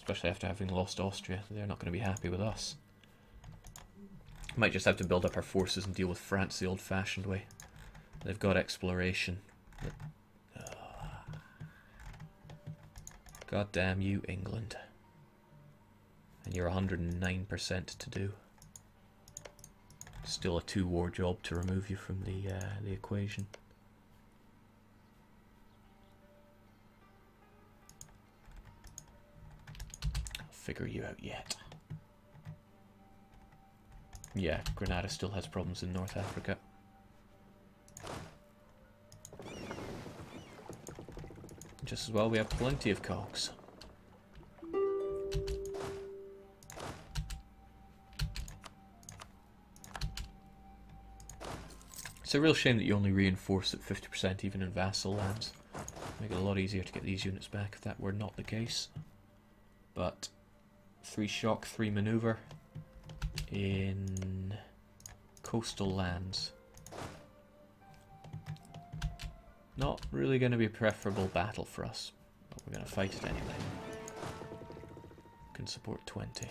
Especially after having lost Austria. They're not going to be happy with us. Might just have to build up our forces and deal with France the old-fashioned way. They've got exploration. God damn you, England. And you're 109% to do. Still a 2-war job to remove you from the equation. I'll figure you out yet. Yeah, Grenada still has problems in North Africa. Just as well, we have plenty of cogs. It's a real shame that you only reinforce at 50% even in vassal lands. Make it a lot easier to get these units back if that were not the case. But 3 shock, 3 maneuver in coastal lands. Not really going to be a preferable battle for us, but we're going to fight it anyway. Can support 20.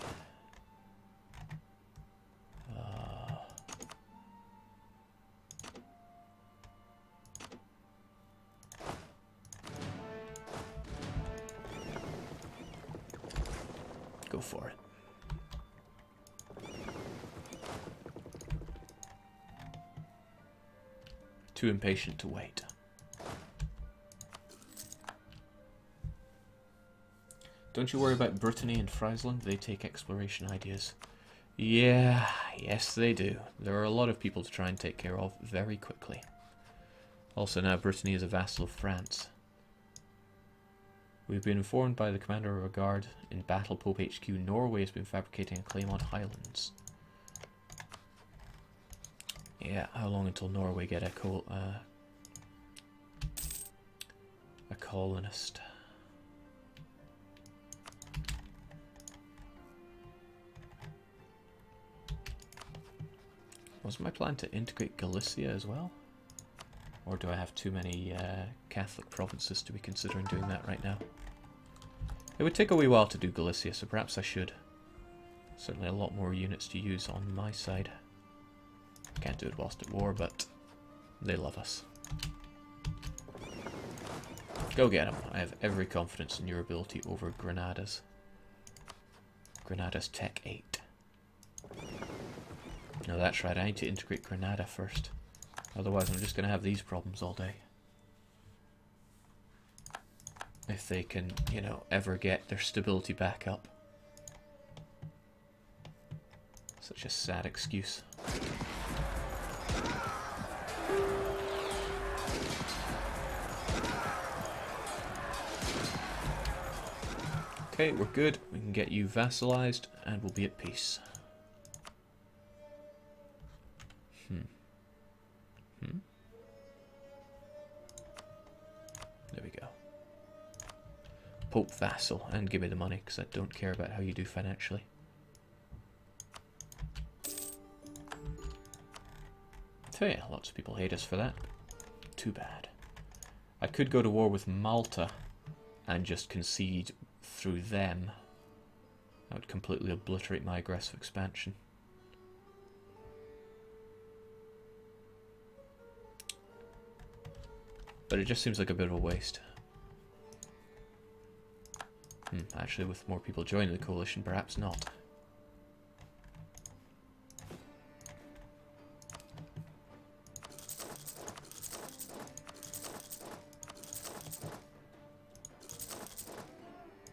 Go for it. Too impatient to wait. Don't you worry about Brittany and Friesland, they take exploration ideas. Yeah, yes they do. There are a lot of people to try and take care of very quickly. Also now Brittany is a vassal of France. We've been informed by the commander of our guard in Battle Pope HQ Norway has been fabricating a claim on Highlands. Yeah, how long until Norway get a colonist? Was my plan to integrate Galicia as well? Or do I have too many Catholic provinces to be considering doing that right now? It would take a wee while to do Galicia, so perhaps I should. Certainly a lot more units to use on my side. Can't do it whilst at war, but they love us. Go get them. I have every confidence in your ability over Granada's. Granada's Tech 8. No, that's right, I need to integrate Granada first. Otherwise I'm just going to have these problems all day. If they can, you know, ever get their stability back up. Such a sad excuse. Okay, we're good. We can get you vassalized and we'll be at peace. There we go. Pope vassal, and give me the money, because I don't care about how you do financially. So yeah, lots of people hate us for that. Too bad. I could go to war with Malta and just concede through them. That would completely obliterate my aggressive expansion. But it just seems like a bit of a waste. Actually, with more people joining the coalition, perhaps not.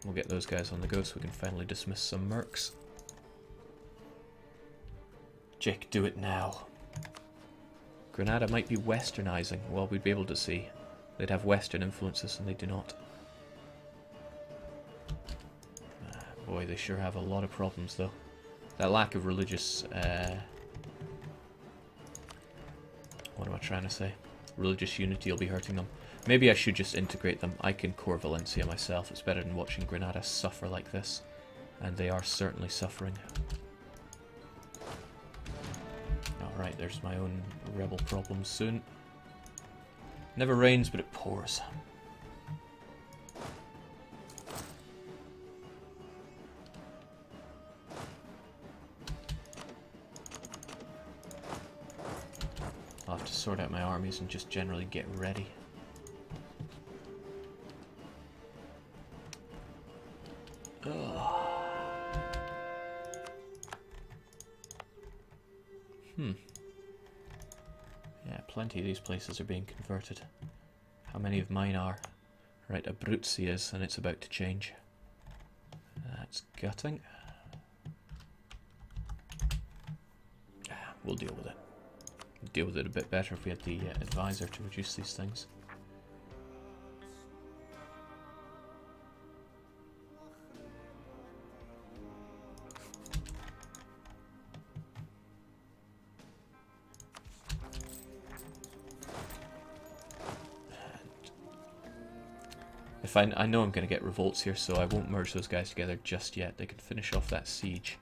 We'll get those guys on the go so we can finally dismiss some mercs. Jake, do it now. Granada might be westernizing. Well, we'd be able to see. They'd have western influences and they do not. Boy, they sure have a lot of problems though. That lack of religious... what am I trying to say? Religious unity will be hurting them. Maybe I should just integrate them. I can core Valencia myself. It's better than watching Granada suffer like this. And they are certainly suffering. Alright, there's my own rebel problems soon. Never rains, but it pours. have to sort out my armies and just generally get ready. Ugh. Yeah, plenty of these places are being converted. How many of mine are? Right, Abruzzi is, and it's about to change. That's gutting. We'll deal with it. We'll deal with it a bit better if we had the advisor to reduce these things. If I know I'm going to get revolts here, so I won't merge those guys together just yet. They can finish off that siege.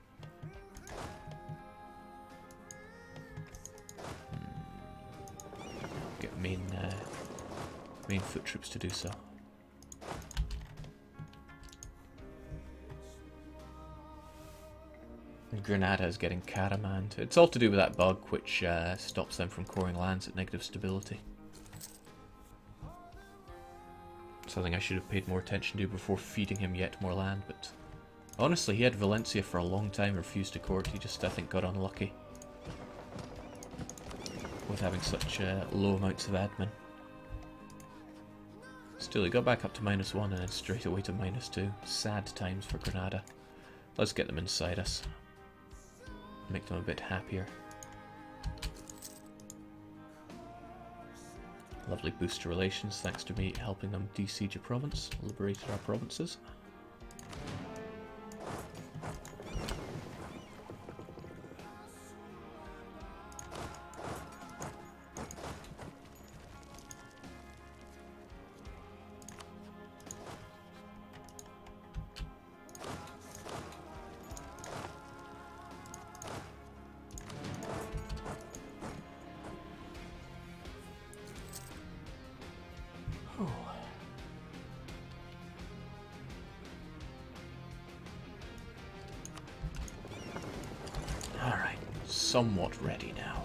Get main foot troops to do so. And Granada is getting caramanned. It's all to do with that bug which stops them from coring lands at negative stability. Something I should have paid more attention to before feeding him yet more land, but honestly, he had Valencia for a long time, refused to court. He just, I think, got unlucky with having such low amounts of admin. Still, he got back up to -1 and then straight away to -2. Sad times for Granada. Let's get them inside us. Make them a bit happier. Lovely boost to relations, thanks to me helping them de-siege a province, liberated our provinces. Somewhat ready now.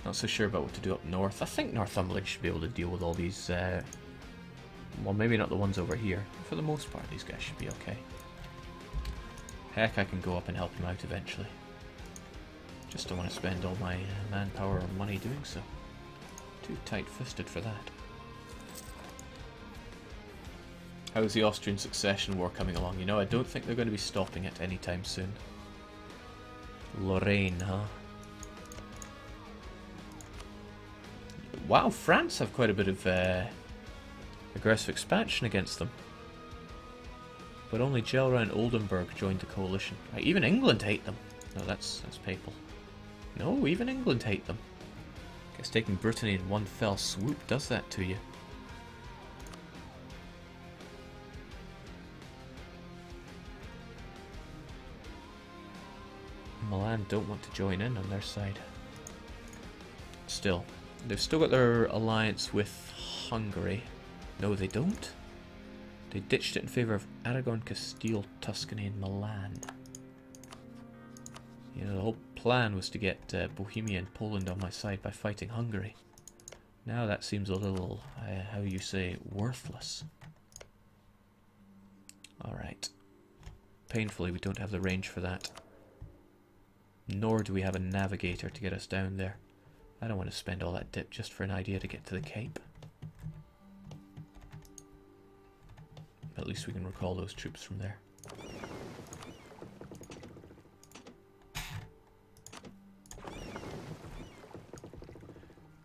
Not so sure about what to do up north. I think Northumberland should be able to deal with all these, well, maybe not the ones over here. For the most part, these guys should be okay. Heck, I can go up and help them out eventually. Just don't want to spend all my manpower or money doing so. Too tight-fisted for that. How's the Austrian Succession War coming along? You know, I don't think they're going to be stopping it anytime soon. Lorraine, huh? Wow, France have quite a bit of aggressive expansion against them. But only Gelra and Oldenburg joined the coalition. Right, even England hate them. No, that's papal. No, even England hate them. Guess taking Brittany in one fell swoop does that to you. Milan don't want to join in on their side. Still, they've still got their alliance with Hungary. No, they don't. They ditched it in favour of Aragon, Castile, Tuscany and Milan. You know, the whole plan was to get Bohemia and Poland on my side by fighting Hungary. Now that seems a little, how you say, worthless. Alright. Painfully, we don't have the range for that. Nor do we have a navigator to get us down there. I don't want to spend all that dip just for an idea to get to the Cape. At least we can recall those troops from there.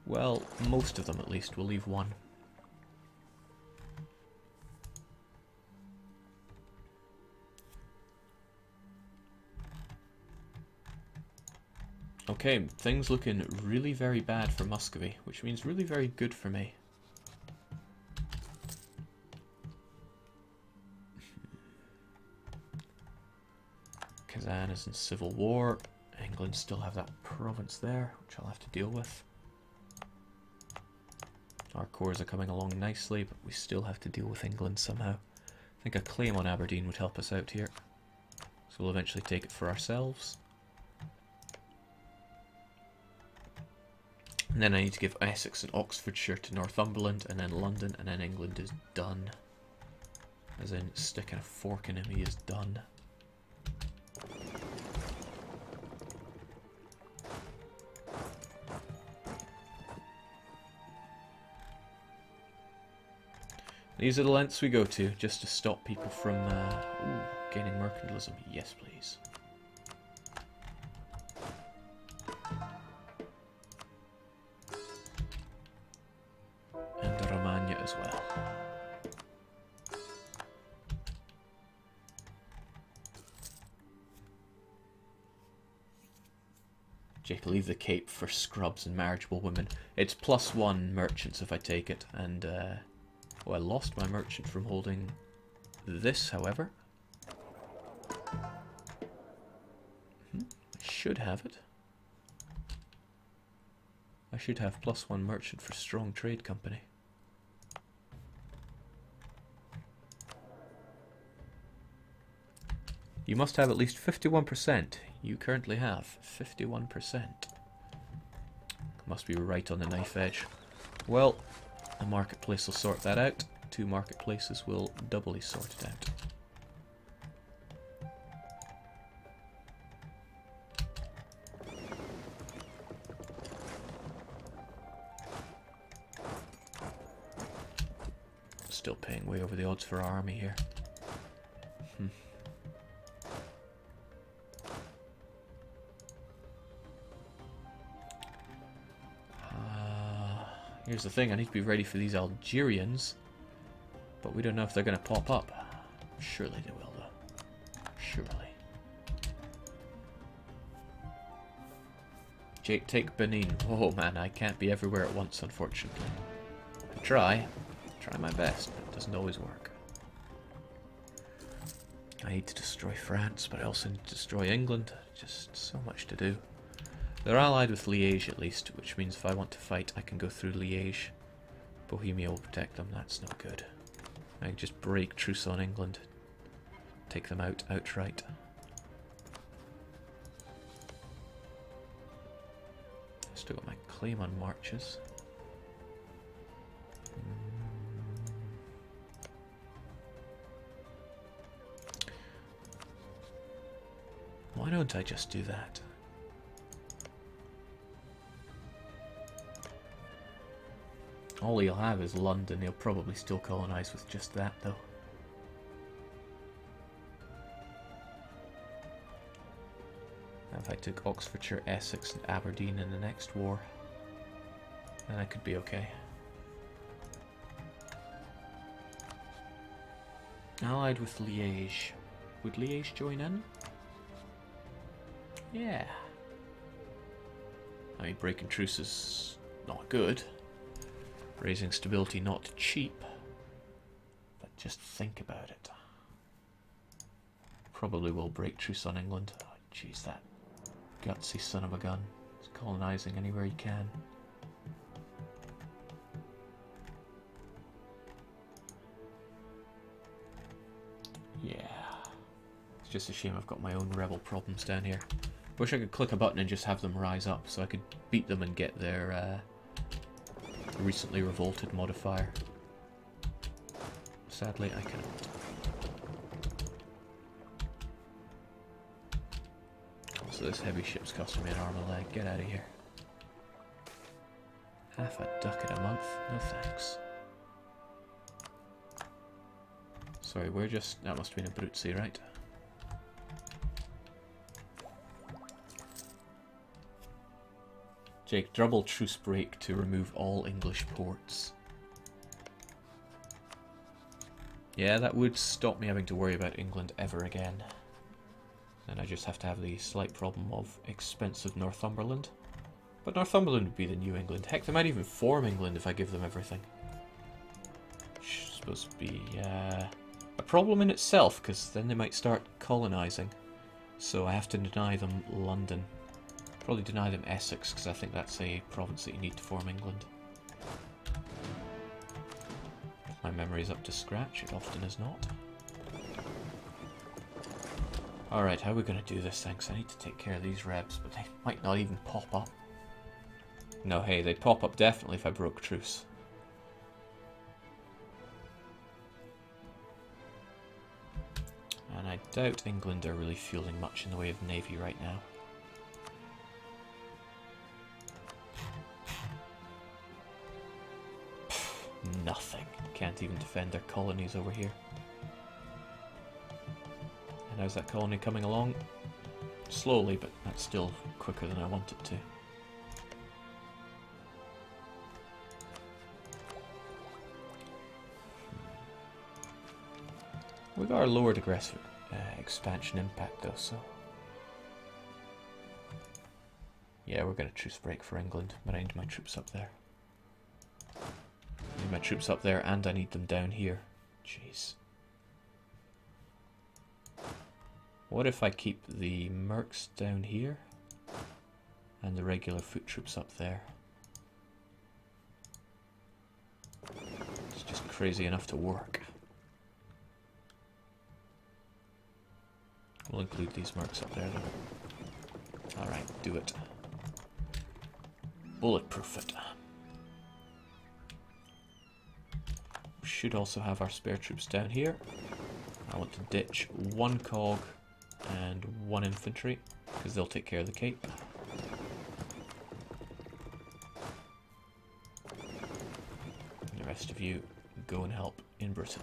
Well, most of them at least. We'll leave one. Okay, things looking really very bad for Muscovy, which means really very good for me. Kazan is in civil war. England still have that province there, which I'll have to deal with. Our cores are coming along nicely, but we still have to deal with England somehow. I think a claim on Aberdeen would help us out here. So we'll eventually take it for ourselves. And then I need to give Essex and Oxfordshire to Northumberland, and then London, and then England is done. As in, sticking a fork in him, he is done. These are the lengths we go to, just to stop people from gaining mercantilism. Yes, please. And Romagna as well. Jake, leave the Cape for scrubs and marriageable women. It's +1 merchants if I take it, and oh, I lost my merchant from holding this, however. I should have it. I should have +1 merchant for strong trade company. You must have at least 51%. You currently have 51%. Must be right on the knife edge. Well, a marketplace will sort that out. 2 marketplaces will doubly sort it out. Still paying way over the odds for our army here. Here's the thing, I need to be ready for these Algerians, but we don't know if they're going to pop up. Surely they will, though. Surely. Jake, take Benin. Oh man, I can't be everywhere at once, unfortunately. I try my best, but it doesn't always work. I need to destroy France, but I also need to destroy England. Just so much to do. They're allied with Liège at least, which means if I want to fight, I can go through Liège. Bohemia will protect them, that's no good. I can just break truce on England. Take them out outright. Still got my claim on marches. Why don't I just do that? All he'll have is London. He'll probably still colonise with just that, though. If I took Oxfordshire, Essex and Aberdeen in the next war, then I could be okay. Allied with Liège. Would Liège join in? Yeah. I mean, breaking truce is not good. Raising stability not cheap. But just think about it. Probably will break truce on England. Oh, jeez, that gutsy son of a gun. He's colonising anywhere he can. Yeah. It's just a shame I've got my own rebel problems down here. Wish I could click a button and just have them rise up so I could beat them and get their recently revolted modifier. Sadly, I cannot. So this heavy ship's costing me an arm and a leg. Get out of here. Half a ducat a month? No thanks. Sorry, we're just... That must have been a Abruzzi, right? Jake, double truce break to remove all English ports. Yeah, that would stop me having to worry about England ever again. Then I just have to have the slight problem of expensive Northumberland. But Northumberland would be the new England. Heck, they might even form England if I give them everything. Which is supposed to be a problem in itself, because then they might start colonising. So I have to deny them London. Probably deny them Essex, because I think that's a province that you need to form England. My memory's up to scratch, it often is not. Alright, how are we going to do this thing? 'Cause I need to take care of these rebs, but they might not even pop up. No, hey, they'd pop up definitely if I broke truce. And I doubt England are really fielding much in the way of navy right now. Pfft, nothing. Can't even defend their colonies over here. And how's that colony coming along? Slowly, but that's still quicker than I want it to. We've got our lowered aggressive expansion impact though, so... Yeah, we're going to truce break for England, but I need my troops up there. I need my troops up there and I need them down here. Jeez. What if I keep the mercs down here and the regular foot troops up there? It's just crazy enough to work. We'll include these mercs up there though. Alright, do it. Bulletproof it. We should also have our spare troops down here. I want to ditch one cog and one infantry, because they'll take care of the Cape. And the rest of you go and help in Britain.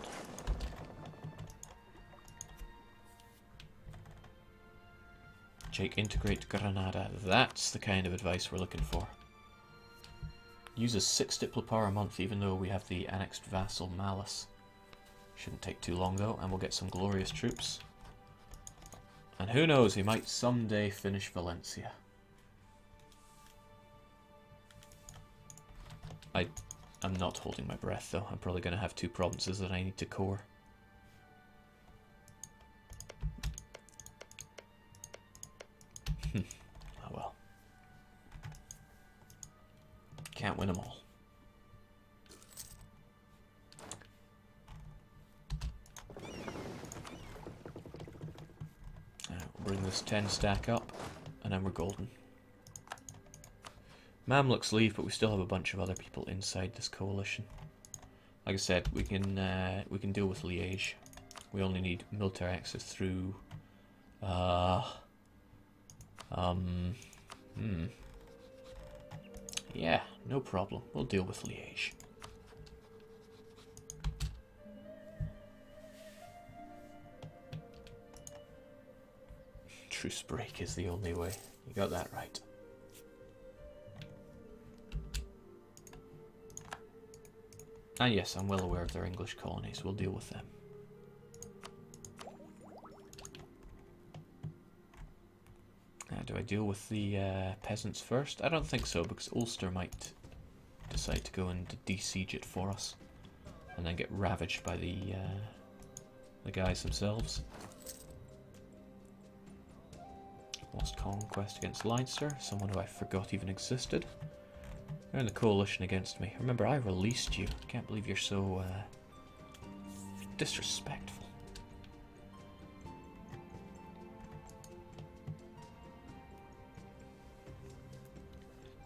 Jake, integrate Granada. That's the kind of advice we're looking for. Uses 6 diplo power a month, even though we have the annexed vassal Malice. Shouldn't take too long though, and we'll get some glorious troops. And who knows, he might someday finish Valencia. I'm not holding my breath though. I'm probably going to have 2 provinces that I need to core. Oh well. Can't win them all. Bring this 10 stack up, and then we're golden. Mamluks leave, but we still have a bunch of other people inside this coalition. Like I said, we can deal with Liège. We only need military access through. Yeah, no problem. We'll deal with Liège. Truce break is the only way. You got that right. And yes, I'm well aware of their English colonies. We'll deal with them. Do I deal with the peasants first? I don't think so, because Ulster might decide to go and de-siege it for us, and then get ravaged by the guys themselves. Lost conquest against Leinster, someone who I forgot even existed. They're in the coalition against me. Remember, I released you. I can't believe you're so disrespectful.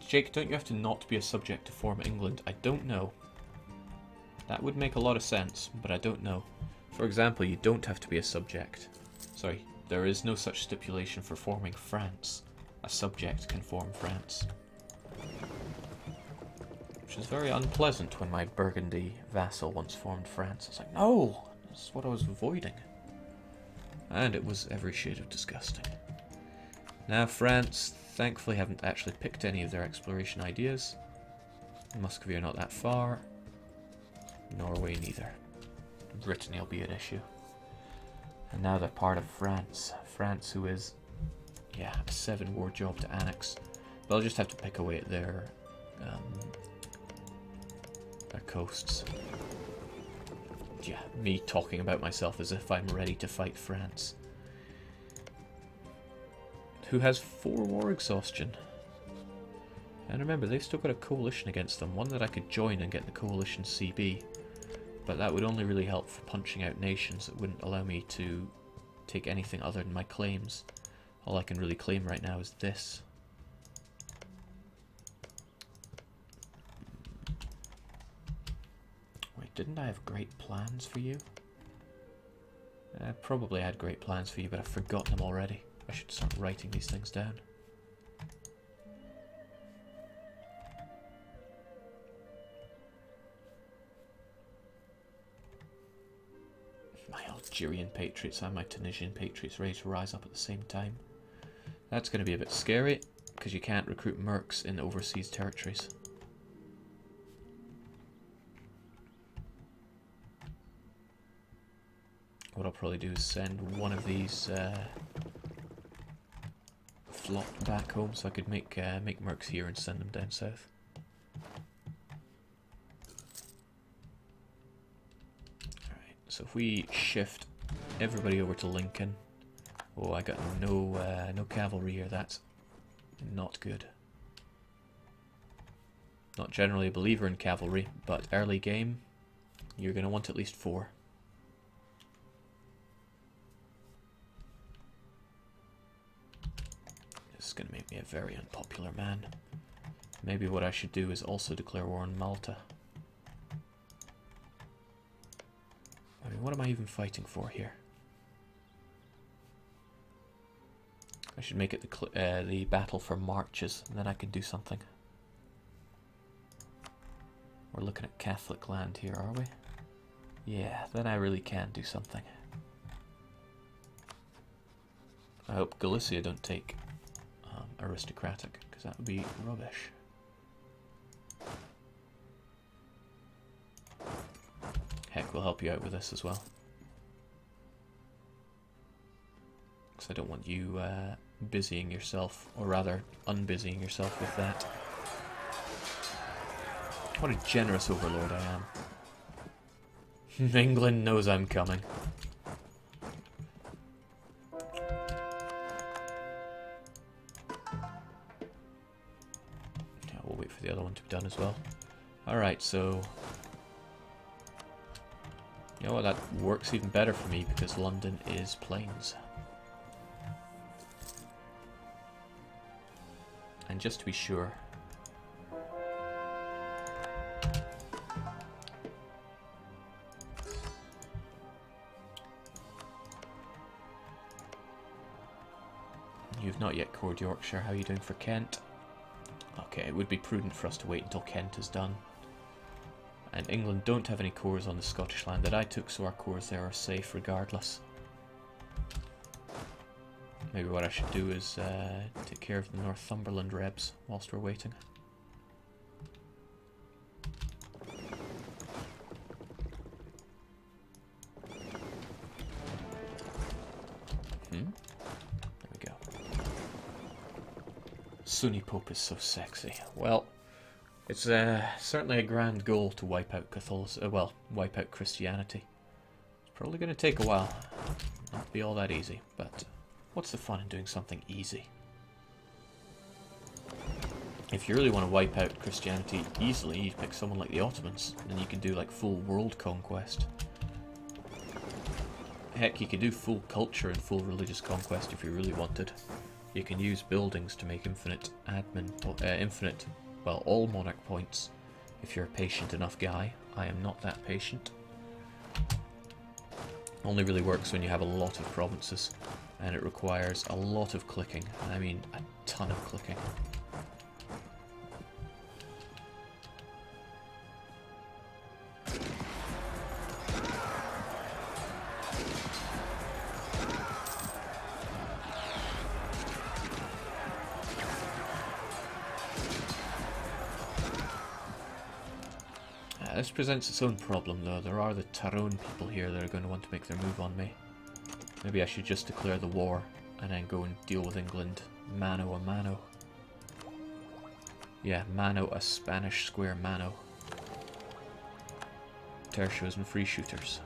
Jake, don't you have to not be a subject to form England? I don't know. That would make a lot of sense, but I don't know. For example, you don't have to be a subject. Sorry, there is no such stipulation for forming France. A subject can form France. Which is very unpleasant when my Burgundy vassal once formed France. It's like, no! That's what I was avoiding. And it was every shade of disgusting. Now France, thankfully, haven't actually picked any of their exploration ideas. Muscovy are not that far. Norway neither. Brittany will be an issue. And now they're part of France. France, who is, yeah, a 7-war job to annex. They'll just have to pick away at their coasts. Yeah, me talking about myself as if I'm ready to fight France. Who has 4 war exhaustion. And remember, they've still got a coalition against them. One that I could join and get the coalition CB. But that would only really help for punching out nations. It wouldn't allow me to take anything other than my claims. All I can really claim right now is this. didn't I have great plans for you? I probably had great plans for you, but I've forgotten them already. I should start writing these things down. My Algerian patriots and my Tunisian patriots ready to rise up at the same time. That's going to be a bit scary, because you can't recruit mercs in overseas territories. What I'll probably do is send one of these flopped back home, so I could make mercs here and send them down south. Alright, so if we shift everybody over to Lincoln. Oh, I got no cavalry here. That's not good. Not generally a believer in cavalry, but early game, you're going to want at least 4. This is going to make me a very unpopular man. Maybe what I should do is also declare war on Malta. I mean, what am I even fighting for here? I should make it the battle for marches, and then I can do something. We're looking at Catholic land here, are we? Yeah, then I really can do something. I hope Galicia don't take aristocratic, because that would be rubbish. Heck, we'll help you out with this as well. Because I don't want you busying yourself, or rather unbusying yourself with that. What a generous overlord I am. England knows I'm coming. Yeah, we'll wait for the other one to be done as well. Alright, so... You know what, that works even better for me because London is plains. And just to be sure... You've not yet cored Yorkshire. How are you doing for Kent? Okay, it would be prudent for us to wait until Kent is done. And England don't have any cores on the Scottish land that I took, so our cores there are safe regardless. Maybe what I should do is take care of the Northumberland Rebs whilst we're waiting. There we go. Sunni Pope is so sexy. Well, it's certainly a grand goal to wipe out wipe out Christianity. It's probably going to take a while. Not be all that easy, but what's the fun in doing something easy? If you really want to wipe out Christianity easily, you pick someone like the Ottomans, and then you can do like full world conquest. Heck, you could do full culture and full religious conquest if you really wanted. You can use buildings to make infinite all monarch points if you're a patient enough guy. I am not that patient. Only really works when you have a lot of provinces, and it requires a lot of clicking. I mean, a ton of clicking. This presents its own problem though. There are the Tyrone people here that are going to want to make their move on me. Maybe I should just declare the war and then go and deal with England mano a mano. Yeah, mano a Spanish square mano. Tertios and free shooters.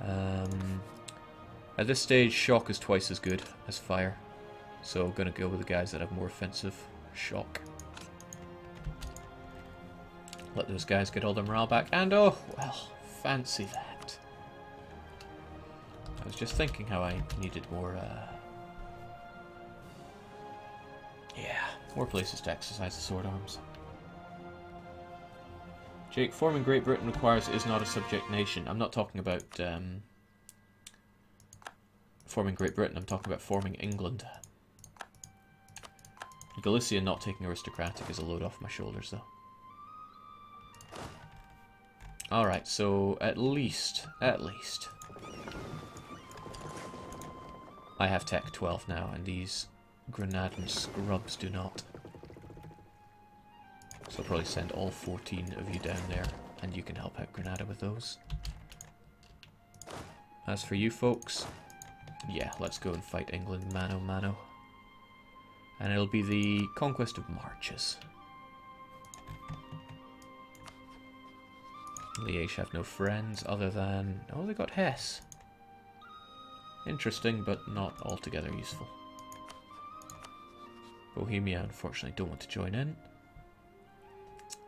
At this stage, shock is twice as good as fire. So I'm going to go with the guys that have more offensive shock. Let those guys get all their morale back, and oh, well, fancy that. I was just thinking how I needed more, more places to exercise the sword arms. Jake, forming Great Britain requires is not a subject nation. I'm not talking about forming Great Britain, I'm talking about forming England. Galicia not taking aristocratic is a load off my shoulders, though. Alright, so at least, I have Tech 12 now, and these Granadan scrubs do not. So I'll probably send all 14 of you down there, and you can help out Granada with those. As for you folks, yeah, let's go and fight England mano mano. And it'll be the conquest of Marches. Liège have no friends other than... Oh, they got Hesse. Interesting, but not altogether useful. Bohemia, unfortunately, don't want to join in.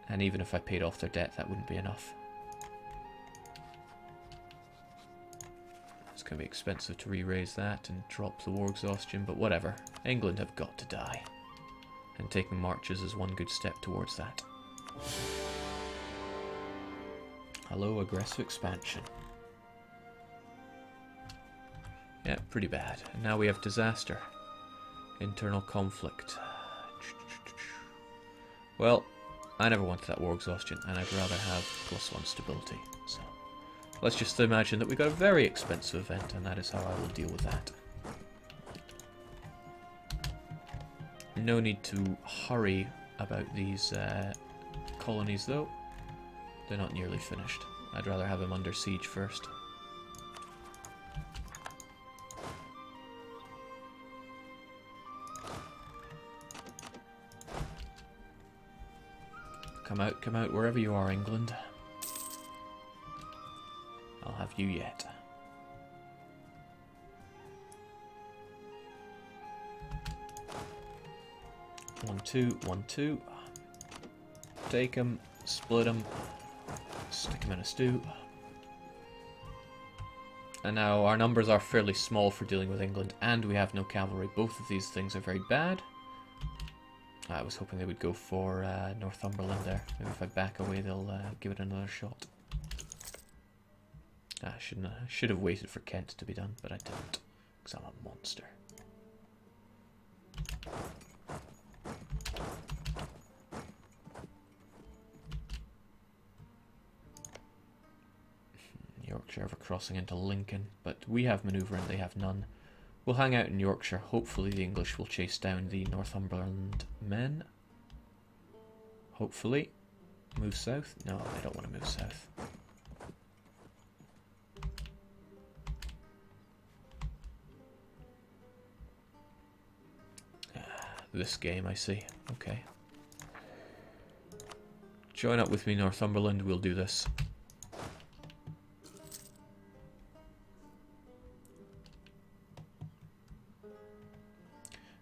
And even if I paid off their debt, that wouldn't be enough. It's going to be expensive to re-raise that and drop the war exhaustion, but whatever. England have got to die. And taking Marches is one good step towards that. Hello, aggressive expansion. Yeah, pretty bad. And now we have disaster. Internal conflict. Well, I never wanted that war exhaustion, and I'd rather have +1 stability. So let's just imagine that we got a very expensive event, and that is how I will deal with that. No need to hurry about these colonies, though. They're not nearly finished. I'd rather have them under siege first. Come out, wherever you are, England. I'll have you yet. One, two, 1, 2. Take them, split them, stick them in a stew. And now our numbers are fairly small for dealing with England, and we have no cavalry. Both of these things are very bad. I was hoping they would go for Northumberland there. Maybe if I back away, they'll give it another shot. I should have waited for Kent to be done, but I didn't, because I'm a monster. Yorkshire ever crossing into Lincoln, but we have manoeuvre and they have none. We'll hang out in Yorkshire. Hopefully the English will chase down the Northumberland men. Hopefully. Move south? No, I don't want to move south. This game, I see. Okay. Join up with me, Northumberland. We'll do this.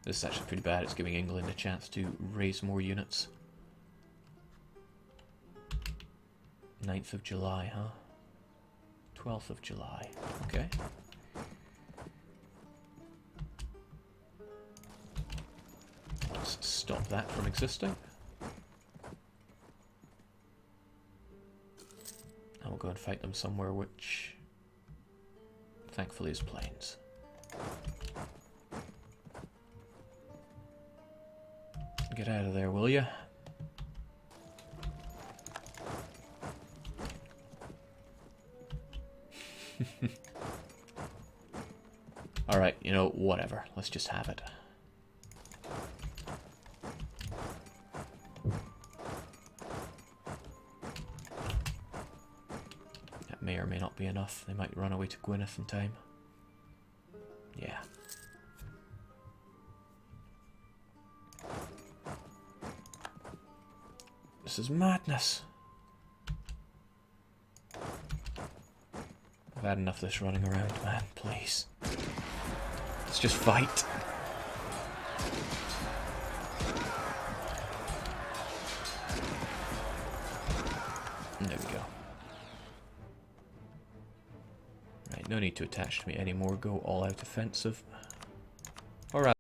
This is actually pretty bad. It's giving England a chance to raise more units. 9th of July, huh? 12th of July. Okay. Let's stop that from existing. And we'll go and fight them somewhere which, thankfully, is plains. Get out of there, will ya? Alright, you know, whatever. Let's just have it. That may or may not be enough. They might run away to Gwynedd in time. Yeah. This is madness. I've had enough of this running around, man. Please. Let's just fight. There we go. Right, no need to attach to me anymore. Go all out offensive. Alright.